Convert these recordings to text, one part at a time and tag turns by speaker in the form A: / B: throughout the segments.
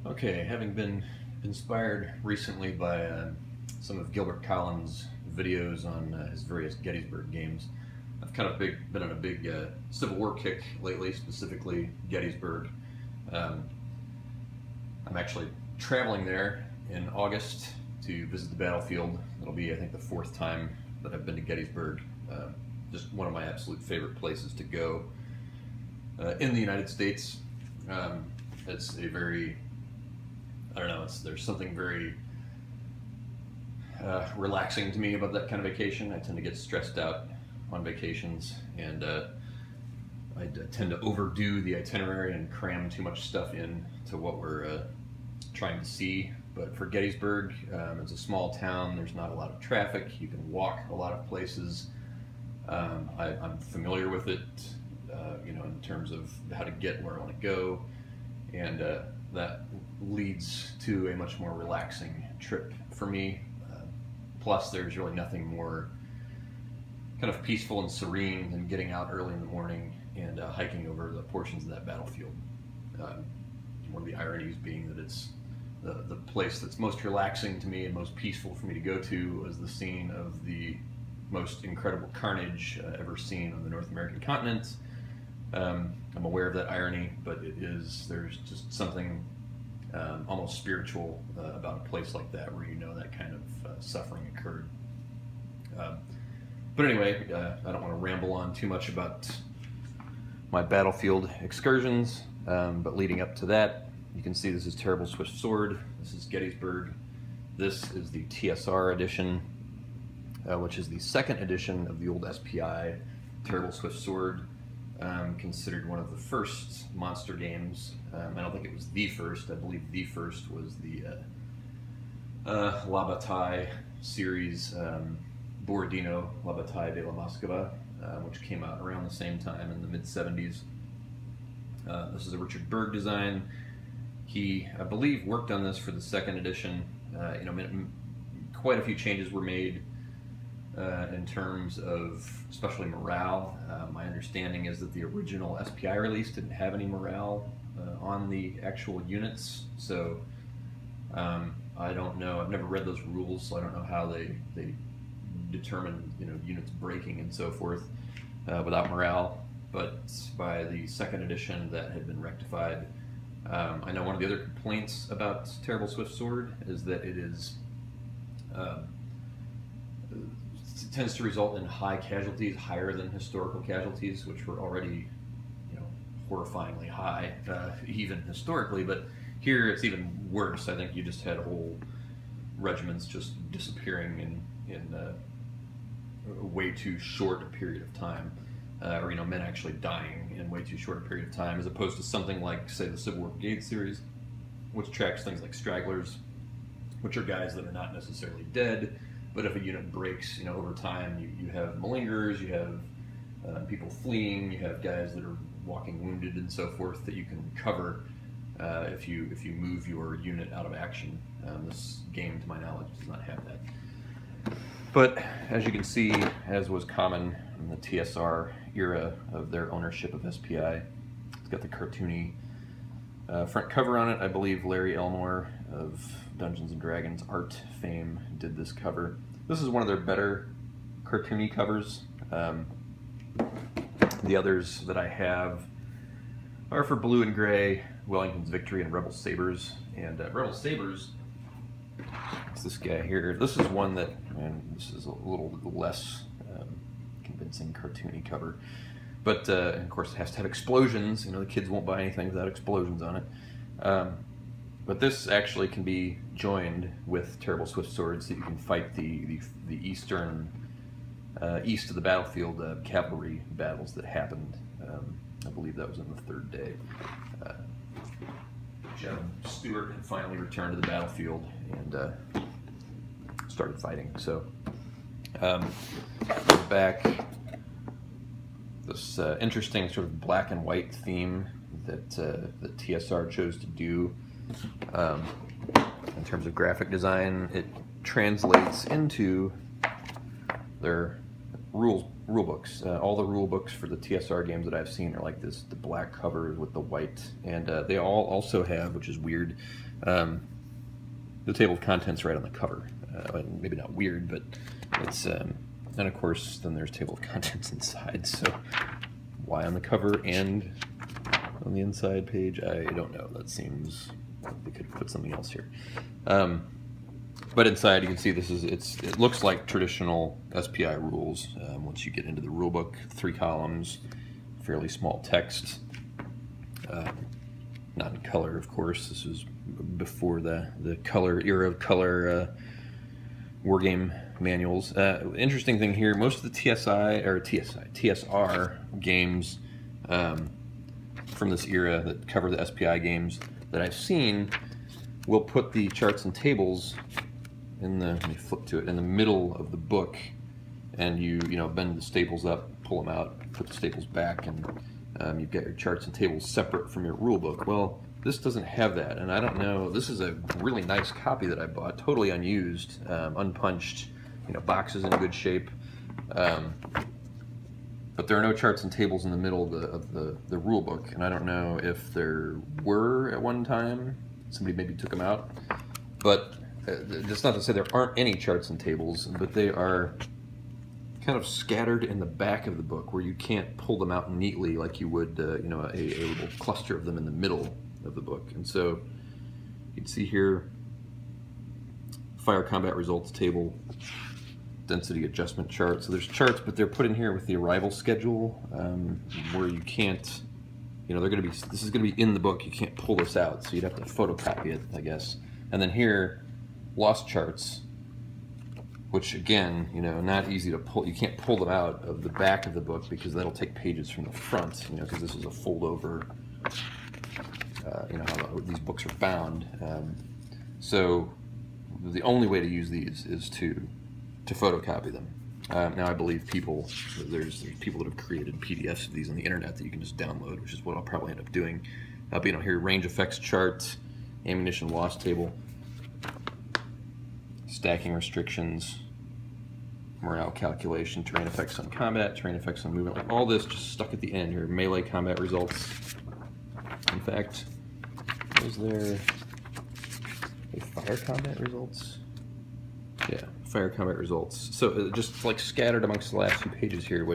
A: Okay, having been inspired recently by some of Gilbert Collins' videos on his various Gettysburg games, I've been on a big Civil War kick lately, specifically Gettysburg. Um, I'm actually traveling there in August to visit the battlefield. It'll be, I think, the fourth time that I've been to Gettysburg. Just one of my absolute favorite places to go in the United States. It's a very I don't know. There's something very relaxing to me about that kind of vacation. I tend to get stressed out on vacations, and I tend to overdo the itinerary and cram too much stuff in to what we're trying to see. But for Gettysburg, it's a small town. There's not a lot of traffic. You can walk a lot of places. I'm familiar with it, in terms of how to get where I want to go, and that leads to a much more relaxing trip for me. Plus, there's really nothing more kind of peaceful and serene than getting out early in the morning and hiking over the portions of that battlefield. One of the ironies being that it's the place that's most relaxing to me and most peaceful for me to go to was the scene of the most incredible carnage ever seen on the North American continent. I'm aware of that irony, but there's just something almost spiritual about a place like that where that kind of suffering occurred. But anyway, I don't want to ramble on too much about my battlefield excursions, but leading up to that, you can see this is Terrible Swift Sword, this is Gettysburg, this is the TSR edition, which is the second edition of the old SPI Terrible Swift Sword. Considered one of the first monster games. I don't think it was the first. I believe the first was the La Bataille series, Borodino, La Bataille de la Moscova, which came out around the same time in the mid-70s. This is a Richard Berg design. He, I believe, worked on this for the second edition. Quite a few changes were made in terms of especially morale. My understanding is that the original SPI release didn't have any morale on the actual units, so I don't know. I've never read those rules, so I don't know how they determine units breaking and so forth without morale. But by the second edition, that had been rectified. I know one of the other complaints about Terrible Swift Sword is that it tends to result in high casualties, higher than historical casualties, which were already, horrifyingly high, even historically. But here it's even worse. I think you just had whole regiments just disappearing in a way too short a period of time, or men actually dying in way too short a period of time, as opposed to something like, say, the Civil War Brigade series, which tracks things like stragglers, which are guys that are not necessarily dead. But if a unit breaks, over time, you have malingerers, you have people fleeing, you have guys that are walking wounded and so forth that you can cover if you move your unit out of action. This game, to my knowledge, does not have that. But as you can see, as was common in the TSR era of their ownership of SPI, it's got the cartoony front cover on it. I believe Larry Elmore of Dungeons & Dragons art fame did this cover. This is one of their better cartoony covers. The others that I have are for Blue and Gray, Wellington's Victory, and Rebel Sabers. And Rebel Sabers, it's this guy here. This is one that, this is a little less convincing cartoony cover. But, of course, it has to have explosions. The kids won't buy anything without explosions on it. But this actually can be joined with Terrible Swift Sword, so you can fight the eastern, east of the battlefield cavalry battles that happened. I believe that was in the third day. General Stewart had finally returned to the battlefield and started fighting. So, back, this interesting sort of black and white theme that the TSR chose to do. In terms of graphic design, it translates into their rule books. All the rule books for the TSR games that I've seen are like this, the black covers with the white, and they all also have, which is weird, the table of contents right on the cover. Maybe not weird, but it's and of course then there's table of contents inside. So why on the cover and on the inside page? I don't know. That seems like they could have put something else here. But inside you can see it looks like traditional SPI rules. Once you get into the rule book, 3 columns, fairly small text, not in color, of course. This was before the color era of color wargame manuals. Interesting thing here, most of the TSR games from this era that cover the SPI games that I've seen will put the charts and tables let me flip to it, in the middle of the book, and you bend the staples up, pull them out, put the staples back, and you've got your charts and tables separate from your rule book. Well, this doesn't have that, and I don't know, this is a really nice copy that I bought, totally unused, unpunched, boxes in good shape, but there are no charts and tables in the middle of the rule book, and I don't know if there were at one time. Somebody maybe took them out, but that's not to say there aren't any charts and tables, but they are kind of scattered in the back of the book where you can't pull them out neatly like you would, a little cluster of them in the middle of the book. And so you can see here, fire combat results table, density adjustment chart. So there's charts, but they're put in here with the arrival schedule, where you can't, this is going to be in the book. You can't pull this out, so you'd have to photocopy it, I guess. And then here, lost charts, which again, not easy to pull. You can't pull them out of the back of the book because that'll take pages from the front, because this is a fold over, how these books are bound. So the only way to use these is to photocopy them. Now I believe there's people that have created PDFs of these on the internet that you can just download, which is what I'll probably end up doing. But here, range effects chart, ammunition loss table, stacking restrictions, morale calculation, terrain effects on combat, terrain effects on movement, like all this just stuck at the end here. Melee combat results. In fact, was there a fire combat results? Yeah, fire combat results. So just like scattered amongst the last 2 pages here,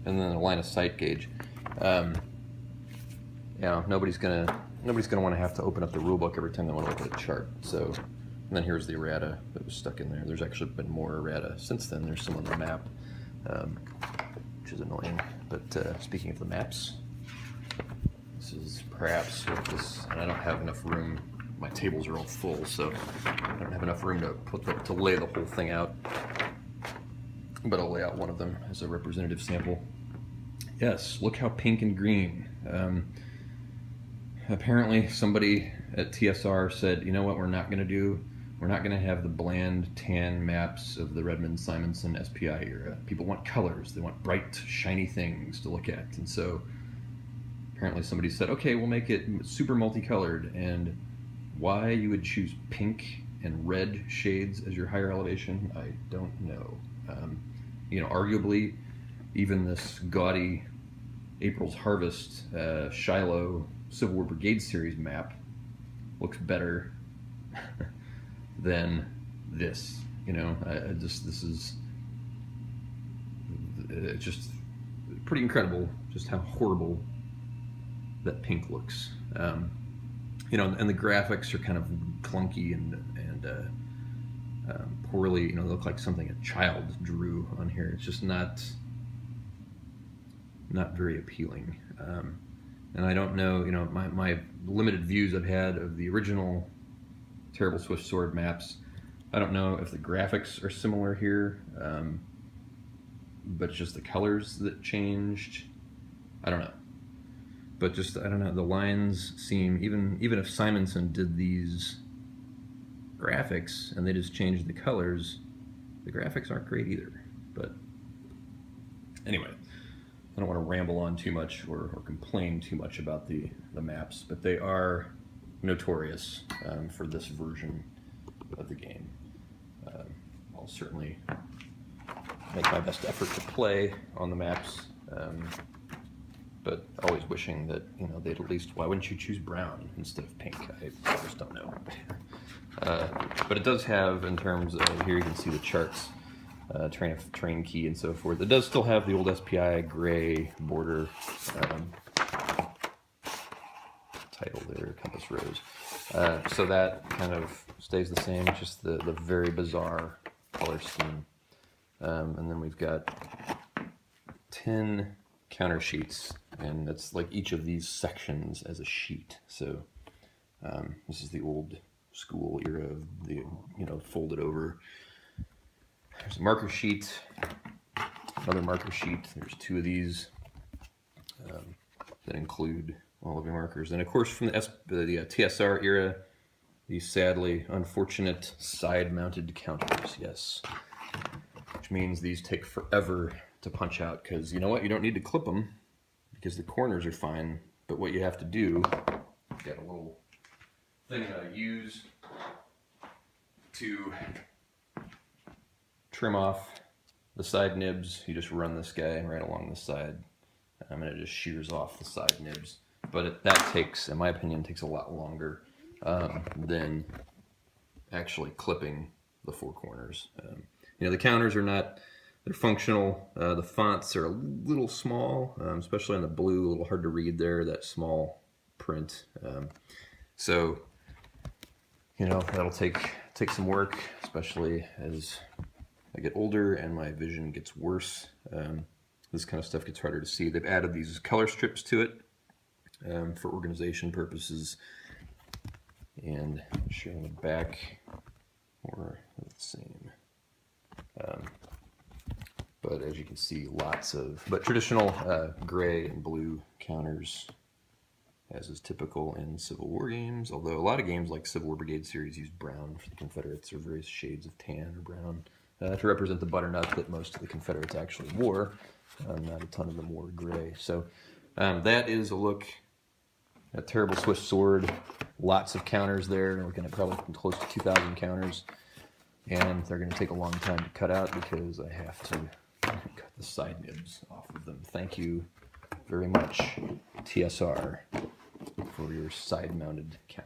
A: and then a line of sight gauge. Nobody's gonna want to have to open up the rule book every time they want to look at a chart. So. And then here's the errata that was stuck in there. There's actually been more errata since then. There's some on the map, which is annoying. But speaking of the maps, this is perhaps and I don't have enough room. My tables are all full, so I don't have enough room to lay the whole thing out. But I'll lay out one of them as a representative sample. Yes, look how pink and green. Apparently somebody at TSR said, you know what we're not going to do? We're not going to have the bland tan maps of the Redmond-Simonson SPI era. People want colors. They want bright, shiny things to look at. And so apparently somebody said, okay, we'll make it super multicolored. And why you would choose pink and red shades as your higher elevation, I don't know. Arguably, even this gaudy April's Harvest Shiloh Civil War Brigade Series map looks better than this. This is just pretty incredible just how horrible that pink looks. And the graphics are kind of clunky and poorly, they look like something a child drew on here. It's just not very appealing. And I don't know, my limited views I've had of the original Terrible Swift Sword maps, I don't know if the graphics are similar here, but it's just the colors that changed. I don't know. But just, I don't know, the lines seem, even if Simonson did these graphics and they just changed the colors, the graphics aren't great either. But anyway, I don't want to ramble on too much or complain too much about the maps, but they are notorious for this version of the game. I'll certainly make my best effort to play on the maps, but always wishing that, you know, they'd at least, why wouldn't you choose brown instead of pink? I just don't know. But it does have, in terms of, here you can see the charts, train key and so forth. It does still have the old SPI gray border title there, compass rose. So that kind of stays the same, just the very bizarre color scheme. And then we've got 10 counter sheets, and it's like each of these sections as a sheet. So this is the old school era of the, you know, folded over. There's a marker sheet, another marker sheet. There's 2 of these that include all of your markers. And of course, from the TSR era, these sadly unfortunate side-mounted counters, yes. Which means these take forever to punch out, because you know what? You don't need to clip them because the corners are fine. But what you have to do, I've got a little thing that I use to trim off the side nibs. You just run this guy right along the side, and it just shears off the side nibs. But that takes, in my opinion, takes a lot longer than actually clipping the 4 corners. You know, the counters are not, they're functional. The fonts are a little small, especially on the blue, a little hard to read there, that small print. So, you know, that'll take some work, especially as I get older and my vision gets worse. This kind of stuff gets harder to see. They've added these color strips to it for organization purposes. And show on the back, more of the same. But as you can see, lots of, but traditional gray and blue counters, as is typical in Civil War games, although a lot of games like Civil War Brigade series use brown for the Confederates, or various shades of tan or brown, to represent the butternut that most of the Confederates actually wore. Not a ton of them wore gray. So that is a look at Terrible Swift Sword. Lots of counters there. We're looking at probably close to 2,000 counters. And they're going to take a long time to cut out because I have to cut the side nibs off of them. Thank you very much, TSR, for your side-mounted counter.